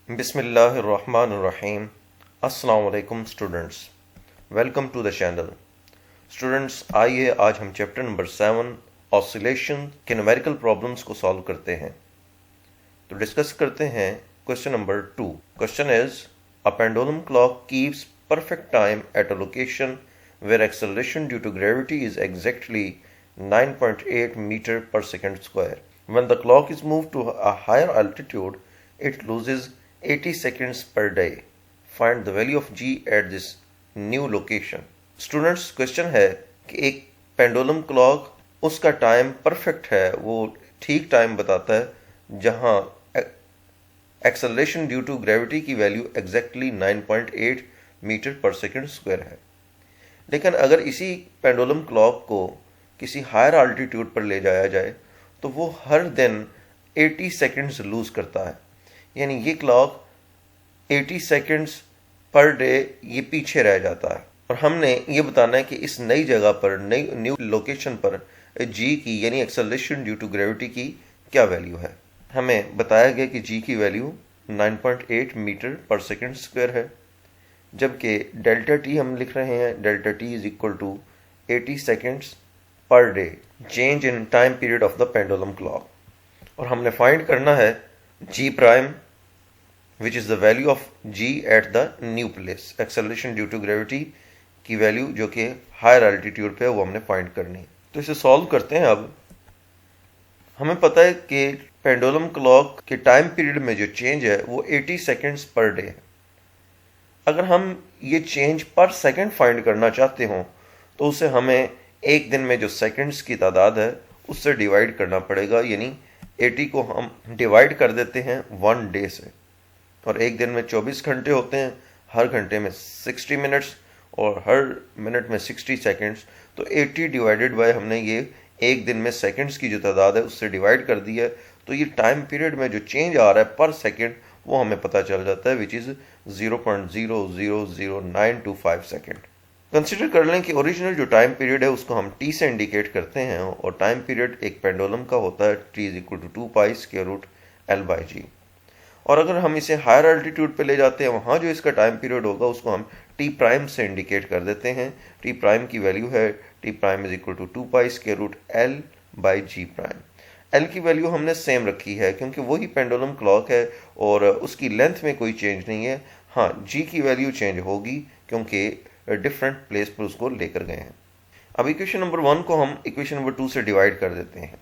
बिस्मिल्लाहिर्रहमानिर्रहीम। अस्सलाम वालेकुम students, welcome to the channel. Students, आइए आज हम चैप्टर नंबर 7 ऑसिलेशन के न्यूमेरिकल प्रॉब्लम्स को सॉल्व करते हैं। तो डिस्कस करते हैं question number 2। Question is a pendulum clock keeps perfect time at a location where acceleration due to gravity is exactly 9.8 meter per second square. When the clock is moved to a higher altitude, it loses 80 seconds per day. Find the value of g at this new location. Students, question है कि एक pendulum clock उसका time perfect है, वो ठीक time बताता है जहां एक्सेलरेशन ड्यू टू ग्रेविटी की value exactly 9.8 meter per second square है। लेकिन अगर इसी पेंडुलम क्लॉक को किसी हायर अल्टीट्यूड पर ले जाया जाए तो वो हर दिन 80 सेकंड्स लूज करता है। यानी ये क्लॉक 80 सेकंड्स पर डे ये पीछे रह जाता है। और हमने ये बताना है कि इस नई जगह पर, नई न्यू लोकेशन पर जी की यानी एक्सेलरेशन ड्यू टू ग्रेविटी की क्या वैल्यू है। हमें बताया गया कि जी की value 9.8 meter per second square है, जबकि डेल्टा टी हम लिख रहे हैं delta T is equal to 80 seconds per day change in time period of the pendulum clock. और हमने फाइंड करना है G prime which is the value of G at the new place. Acceleration due to gravity की value जो कि higher altitude पे है वो हमने फाइंड करनी है। तो इसे सॉल्व करते हैं। अब हमें पता है कि पेंडुलम क्लॉक के टाइम पीरियड में जो चेंज है वो 80 सेकेंड्स पर डे है। अगर हम ये चेंज पर सेकंड फाइंड करना चाहते हो तो उसे हमें एक दिन में जो सेकंड्स की तादाद है उससे डिवाइड करना पड़ेगा। यानी 80 को हम डिवाइड कर देते हैं 1 डे से। और एक दिन में 24 घंटे होते हैं, हर घंटे में 60 मिनट्स और हर मिनट में 60 सेकंड्स। तो 80 डिवाइडेड बाय हमने ये एक दिन में सेकंड्स की जो तादाद है उससे डिवाइड कर दी है। तो ये टाइम पीरियड में जो चेंज आ रहा है पर सेकंड वो हमें पता चल जाता है, विच इज़ 0.000925 सेकेंड। कंसिडर कर लें कि ओरिजिनल जो टाइम पीरियड है उसको हम टी से इंडिकेट करते हैं और टाइम पीरियड एक पेंडुलम का होता है T is equal to 2 pi square root L by G. और अगर हम इसे हायर अल्टीट्यूड पे ले जाते हैं वहाँ जो इसका टाइम पीरियड होगा उसको हम टी प्राइम से इंडिकेट कर देते हैं। टी प्राइम की वैल्यू है T prime is equal to 2 pi square root L by g prime. L की वैल्यू हमने सेम रखी है क्योंकि वही पेंडुलम क्लॉक है और उसकी लेंथ में कोई चेंज नहीं है। हाँ, जी की वैल्यू चेंज होगी क्योंकि डिफरेंट प्लेस पर उसको लेकर गए हैं। अब इक्वेशन नंबर 1 को हम इक्वेशन नंबर 2 से डिवाइड कर देते हैं।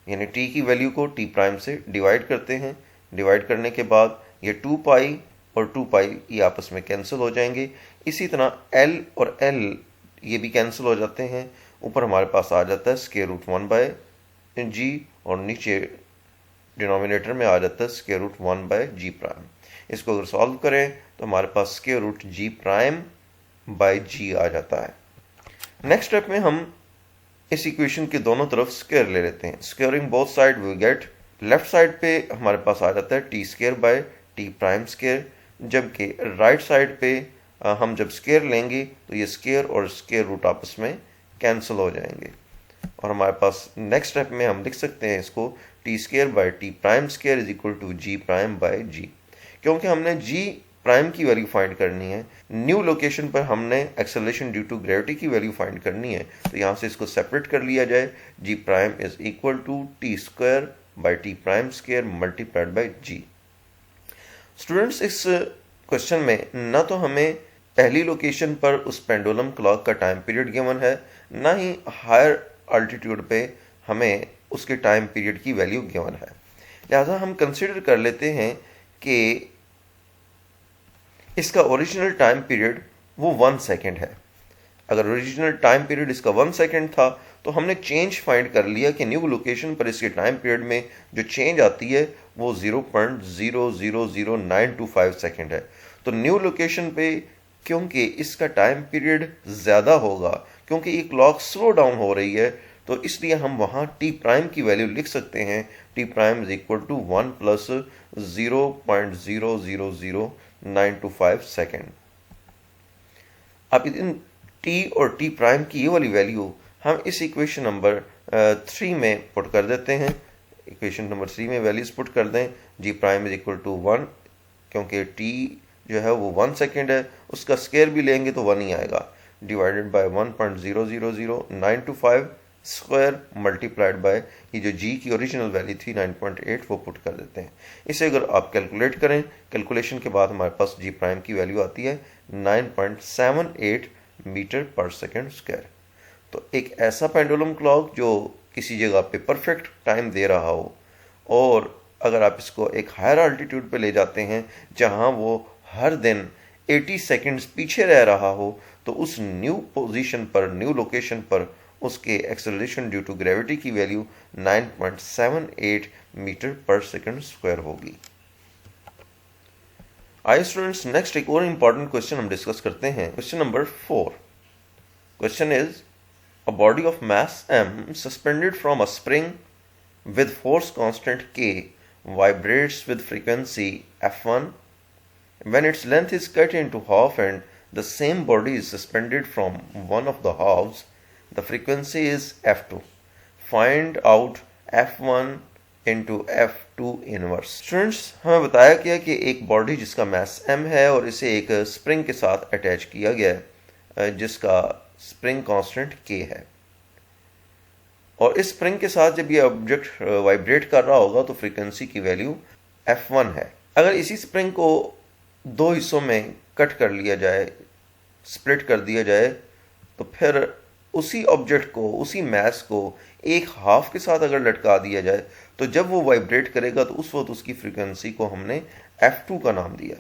यानी टी की वैल्यू को टी प्राइम से डिवाइड करते हैं। डिवाइड करने के बाद ये 2 पाई और 2 पाई ये आपस में कैंसिल हो जाएंगे। इसी तरह एल और एल ये भी कैंसिल हो जाते हैं। ऊपर हमारे पास आ जाता है स्क्वायर रूट 1 बाय जी और नीचे डिनोमिनेटर में आ जाता है स्क्वायर रूट 1 बाय जी प्राइम। इसको अगर सॉल्व करें तो हमारे पास square root ji prime by जी आ जाता है। नेक्स्ट स्टेप में हम इस इक्वेशन के दोनों तरफ स्क्वायर ले लेते हैं। Squaring both side we get, left side पे हमारे पास आ जाता है T square by T prime square, जबकि राइट साइड पे हम जब स्क्वायर लेंगे तो ये स्क्वायर और स्क्वायर रूट आपस में कैंसिल हो जाएंगे। और हमारे पास नेक्स्ट स्टेप में हम लिख सकते हैं इसको T square by T prime square is equal to G prime by G. क्योंकि हमने जी प्राइम की वैल्यू फाइंड करनी है, न्यू लोकेशन पर हमने एक्सेलरेशन ड्यू टू ग्रेविटी की वैल्यू फाइंड करनी है, तो यहाँ से इसको सेपरेट कर लिया जाए। G prime is equal to T square by T prime square multiplied by G. Students, इस क्वेश्चन में ना तो हमें पहली लोकेशन पर उस पेंडुलम क्लॉक का टाइम पीरियड गिवन है, ना ही हायर अल्टीट्यूड पे हमें उसके टाइम पीरियड की वैल्यू गिवन है। लिहाजा हम कंसिडर कर लेते हैं कि इसका ओरिजिनल टाइम पीरियड वो 1 सेकेंड है। अगर ओरिजिनल टाइम पीरियड इसका 1 सेकेंड था तो हमने चेंज फाइंड कर लिया कि न्यू लोकेशन पर इसके टाइम पीरियड में जो चेंज आती है वो 0.000925 सेकेंड है। तो न्यू लोकेशन पे क्योंकि इसका टाइम पीरियड ज़्यादा होगा, क्योंकि ये क्लॉक स्लो डाउन हो रही है, तो इसलिए हम वहाँ टी प्राइम की वैल्यू लिख सकते हैं T prime is equal to 1 plus 0.000925 second. अब इन टी और टी प्राइम की ये वाली वैल्यू हम इस इक्वेशन नंबर 3 में पुट कर देते हैं। इक्वेशन नंबर 3 में वैल्यूज पुट कर दें। जी प्राइम इज इक्वल टू 1 क्योंकि t जो है वो 1 सेकेंड है, उसका स्क्वायर भी लेंगे तो 1 ही आएगा, divided by 1.000925 square multiplied bye ये जो g की ओरिजिनल वैल्यू थी 9.8 वो पुट कर देते हैं। इसे अगर आप कैलकुलेट करें, कैलकुलेशन के बाद हमारे पास g प्राइम की वैल्यू आती है 9.78 मीटर पर सेकेंड स्क्वायर। तो एक ऐसा पेंडुलम क्लॉक जो किसी जगह पे परफेक्ट टाइम दे रहा हो, और अगर आप इसको एक हायर अल्टीट्यूड पे ले जाते हैं जहां वो हर दिन 80 सेकंड्स पीछे रह रहा हो, तो उस न्यू पोजीशन पर, न्यू लोकेशन पर उसके एक्सेलरेशन ड्यू टू ग्रेविटी की value 9.78 metre per second square होगी। आइए स्टूडेंट्स, नेक्स्ट एक और इंपॉर्टेंट क्वेश्चन हम डिस्कस करते हैं। Question number 4। Question is a body of mass m suspended from a spring with force constant k vibrates with frequency f1 when its length is cut into half and the same body is suspended from one of the halves. The frequency is f2. Find out f1 into f2 inverse. Students, हमें बताया गया कि एक body जिसका मास m है और इसे एक स्प्रिंग के साथ अटैच किया गया है जिसका स्प्रिंग कांस्टेंट k है, और इस स्प्रिंग के साथ जब ये ऑब्जेक्ट वाइब्रेट कर रहा होगा तो फ्रीक्वेंसी की वैल्यू f1 है। अगर इसी स्प्रिंग को दो हिस्सों में कट कर लिया जाए, स्प्लिट कर दिया जाए, तो फिर उसी ऑब्जेक्ट को, उसी मास को एक हाफ के साथ अगर लटका दिया जाए तो जब वो वाइब्रेट करेगा तो उस वक्त उसकी फ्रीक्वेंसी को हमने f2 का नाम दिया।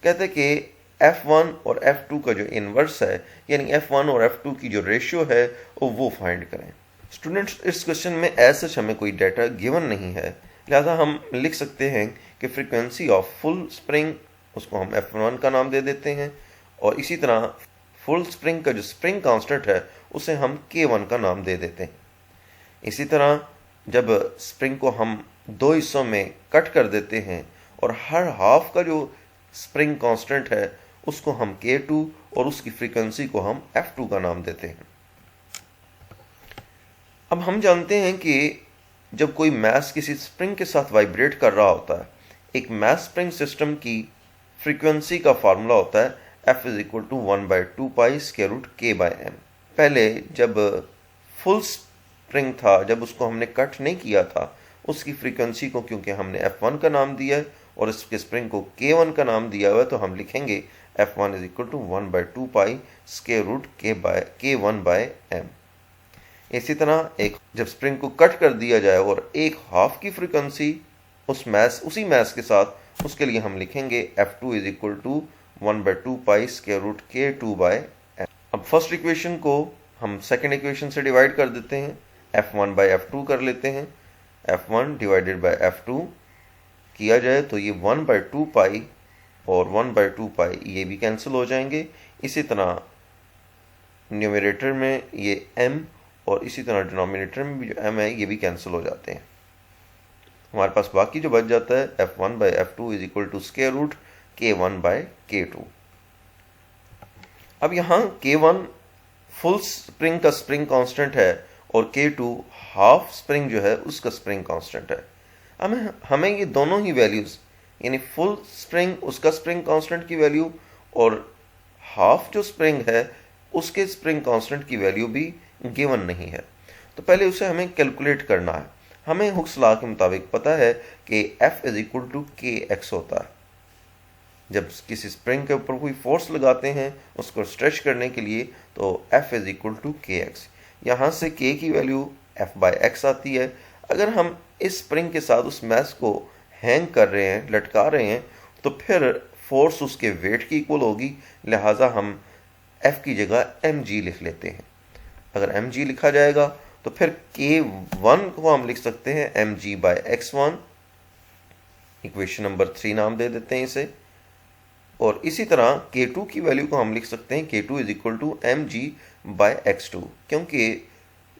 कहते हैं कि f1 और f2 का जो इन्वर्स है, यानी f1 और f2 की जो रेशियो है वो फाइंड करें। स्टूडेंट्स, इस क्वेश्चन में एज सच हमें कोई डाटा गिवन नहीं है, लिहाजा हम लिख सकते हैं कि फ्रीक्वेंसी ऑफ फुल स्प्रिंग, उसको हम f1 का नाम दे देते हैं, और इसी तरह फुल स्प्रिंग का जो स्प्रिंग कांस्टेंट है उसे हम k1 का नाम दे देते हैं। इसी तरह जब स्प्रिंग को हम दो हिस्सों में कट कर देते हैं और हर हाफ का जो स्प्रिंग कांस्टेंट है उसको हम k2 और उसकी फ्रीक्वेंसी को हम f2 का नाम देते हैं। अब हम जानते हैं कि जब कोई मास किसी स्प्रिंग के साथ वाइब्रेट कर रहा होता है, एक मास स्प्रिंग सिस्टम की फ्रीक्वेंसी का फार्मूला होता है F = 1/2 पाई स्क्वायर रूट k/m। पहले जब फुल स्प्रिंग था, जब उसको हमने कट नहीं किया था, उसकी फ्रीक्वेंसी को क्योंकि हमने f1 का नाम दिया है और इसके स्प्रिंग को k1 का नाम दिया हुआ है, तो हम लिखेंगे F1 = 1/2 पाई स्क्वायर रूट k1/m। इसी तरह एक जब स्प्रिंग को कट कर दिया जाए और एक हाफ की फ्रीक्वेंसी उसी मास के साथ, उसके लिए हम लिखेंगे F2 = 1/2 पाई स्क्वायर रूट k2/m। अब फर्स्ट इक्वेशन को हम सेकेंड इक्वेशन से डिवाइड कर देते हैं, F1/F2 कर लेते हैं। F1 डिवाइडेड बाय F2 किया जाए तो ये 1/2 पाई और 1/2 पाई ये भी कैंसिल हो जाएंगे। इसी तरह न्यूमरेटर में ये m और इसी तरह डिनोमिनेटर में भी जो m है ये भी कैंसिल हो जाते हैं। हमारे पास बाकी जो बच जाता है F1/F2 = स्क्वायर रूट k1/k2। अब यहाँ k1 फुल स्प्रिंग का स्प्रिंग कांस्टेंट है और k2 हाफ स्प्रिंग जो है उसका स्प्रिंग कांस्टेंट है। हमें ये दोनों ही वैल्यूज, यानी फुल स्प्रिंग उसका स्प्रिंग कांस्टेंट की वैल्यू और हाफ जो स्प्रिंग है उसके स्प्रिंग कांस्टेंट की वैल्यू भी गिवन नहीं है, तो पहले उसे हमें कैलकुलेट करना है। हमें हुक्स लॉ के मुताबिक पता है कि F = kx होता है। जब किसी स्प्रिंग के ऊपर कोई फोर्स लगाते हैं उसको स्ट्रेच करने के लिए, तो F = kx। यहाँ से k की वैल्यू F/x आती है। अगर हम इस स्प्रिंग के साथ उस मास को हैंग कर रहे हैं, लटका रहे हैं, तो फिर फोर्स उसके वेट की इक्वल होगी, लिहाजा हम F की जगह mg लिख लेते हैं। अगर mg लिखा जाएगा तो फिर k1 को हम लिख सकते हैं mg/x1, इक्वेशन नंबर 3 नाम दे देते हैं इसे, और इसी तरह k2 की वैल्यू को हम लिख सकते हैं k2 = mg/x2, क्योंकि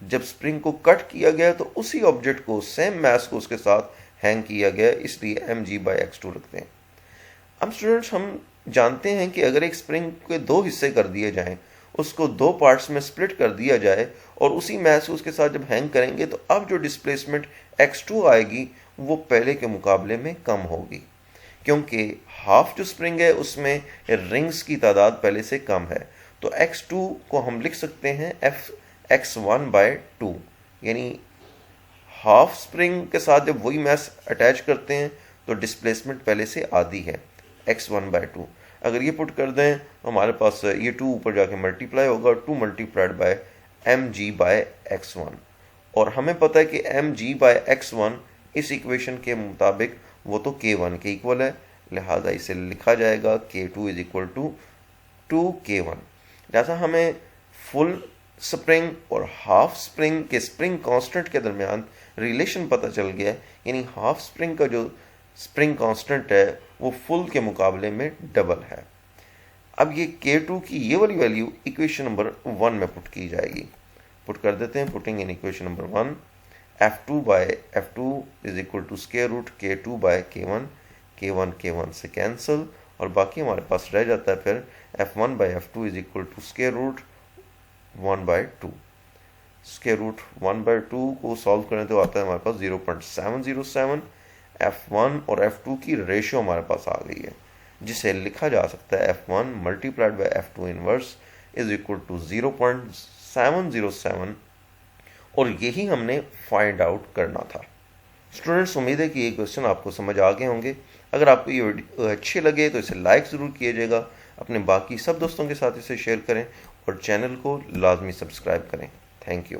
जब स्प्रिंग को कट किया गया तो उसी ऑब्जेक्ट को, सेम मास को उसके साथ हैंग किया गया, इसलिए mg/x2 रखते हैं। अब स्टूडेंट्स, हम जानते हैं कि अगर एक स्प्रिंग के दो हिस्से कर दिए जाएं, उसको दो पार्ट्स में स्प्लिट कर दिया जाए और उसी मास को उसके साथ जब हैंग करेंगे तो अब जो डिस्प्लेसमेंट x2 आएगी वो पहले के मुकाबले में कम होगी, क्योंकि हाफ जो स्प्रिंग है उसमें रिंग्स की तादाद पहले से कम है। तो x2 को हम लिख सकते हैं x1/2, यानी हाफ स्प्रिंग के साथ जब वही मास अटैच करते हैं तो डिस्प्लेसमेंट पहले से आधी है x1/2। अगर ये पुट कर दें तो हमारे पास ये 2 ऊपर जाके मल्टीप्लाई होगा, 2 मल्टीप्लाइड बाय mg/x1, और हमें पता है कि mg/x1 इस इक्वेशन के मुताबिक वो तो k1 के इक्वल है, लिहाजा इसे लिखा जाएगा k2 is equal to 2k1। जैसा हमें फुल स्प्रिंग और हाफ स्प्रिंग के स्प्रिंग कांस्टेंट के दरमियान रिलेशन पता चल गया है, यानी हाफ स्प्रिंग का जो स्प्रिंग कांस्टेंट है वो फुल के मुकाबले में डबल है। अब ये k2 की ये वाली वैल्यू इक्वेशन नंबर 1 में पुट की जाएगी। पुट कर देते हैं, putting in equation number 1, f2/f2 is equal to square root k2/k1, k1 से कैंसिल, और बाकी हमारे पास रह जाता है फिर f1/f2 is equal to square root 1/2। Square root 1/2 को सॉल्व करें तो आता है हमारे पास 0.707। f1 और f2 की रेशियो हमारे पास आ गई है, जिसे लिखा जा सकता है f1 multiplied by f2 inverse is equal to 0.707, और यही हमने फाइंड आउट करना था। स्टूडेंट्स, उम्मीद है कि ये क्वेश्चन आपको समझ आ गए होंगे। अगर आपको ये वीडियो अच्छे लगे तो इसे लाइक ज़रूर कीजिएगा, अपने बाकी सब दोस्तों के साथ इसे शेयर करें और चैनल को लाजमी सब्सक्राइब करें। Thank you.